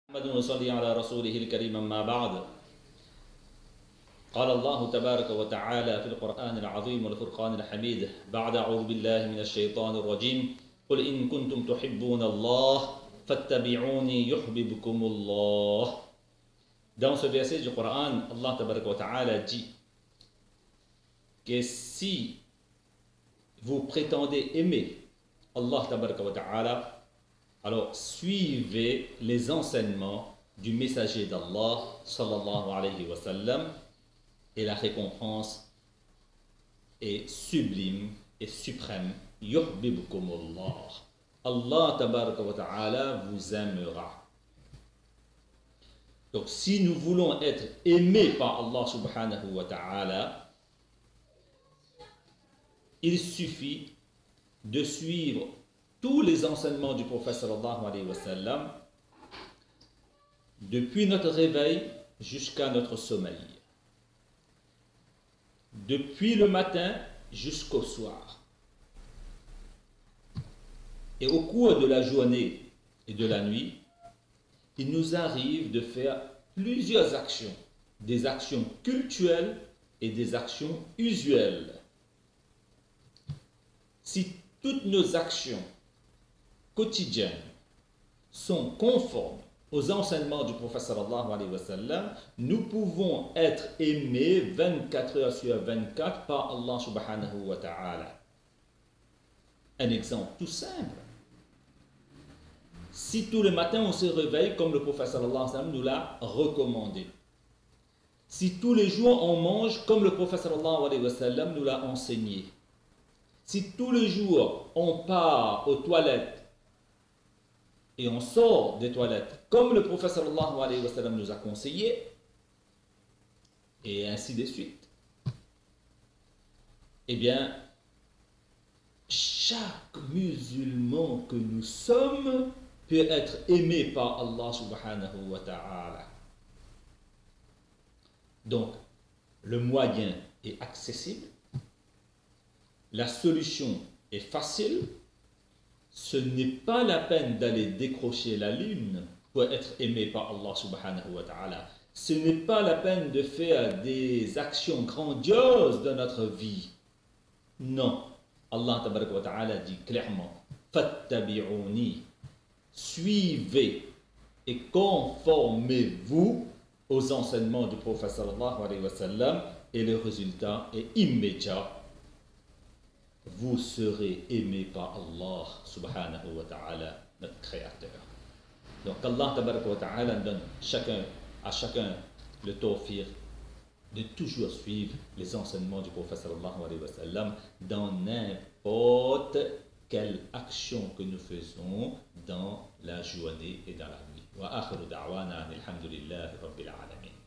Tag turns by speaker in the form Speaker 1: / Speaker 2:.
Speaker 1: محمد وصلي على رسوله الكريم أما بعد. قال الله تبارك وتعالى في القرآن العظيم والفرقان الحميد بعد أعوذ بالله من الشيطان الرجيم قل إن كنتم تحبون الله فاتبعوني يحببكم الله. Dans ce verset du Coran, Allah Tabaraka wa Ta'ala dit que si vous prétendez aimer Allah Tabaraka wa Ta'ala, alors suivez les enseignements du messager d'Allah sallallahu alayhi wa sallam, et la récompense est sublime et suprême. Yuhbibkumullah. Allah Tabaraka wa Ta'ala vous aimera. Donc si nous voulons être aimés par Allah subhanahu wa ta'ala, il suffit de suivre tous les enseignements du prophète sallallahu alayhi wa sallam depuis notre réveil jusqu'à notre sommeil, depuis le matin jusqu'au soir. Et au cours de la journée et de la nuit, il nous arrive de faire plusieurs actions, des actions cultuelles et des actions usuelles. Si toutes nos actions quotidiennes sont conformes aux enseignements du prophète sallallahu alayhi wa sallam, nous pouvons être aimés 24 heures sur 24 par Allah subhanahu wa ta'ala. Un exemple tout simple. Si tous les matins on se réveille comme le prophète sallallahu alayhi wa sallam nous l'a recommandé, si tous les jours on mange comme le prophète sallallahu alayhi wa sallam nous l'a enseigné, si tous les jours on part aux toilettes et on sort des toilettes comme le prophète sallallahu alayhi wa sallam nous a conseillé, et ainsi de suite, eh bien, chaque musulman que nous sommes peut être aimé par Allah subhanahu wa ta'ala. Donc, le moyen est accessible, la solution est facile. Ce n'est pas la peine d'aller décrocher la lune pour être aimé par Allah subhanahu wa ta'ala. Ce n'est pas la peine de faire des actions grandioses dans notre vie. Non. Allah tabaraka wa ta'ala dit clairement, fattabi'uni, suivez et conformez-vous aux enseignements du prophète sallallahu alayhi wa sallam, et le résultat est immédiat. Vous serez aimé par Allah subhanahu wa ta'ala, notre créateur. Donc Allah tabaraka wa ta'ala donne à chacun le tawfiq de toujours suivre les enseignements du prophète sallallahu alayhi wa sallam dans n'importe quelle action que nous faisons dans la journée et dans la nuit. Wa akhiru da'wana alhamdulillahi rabbil alamin.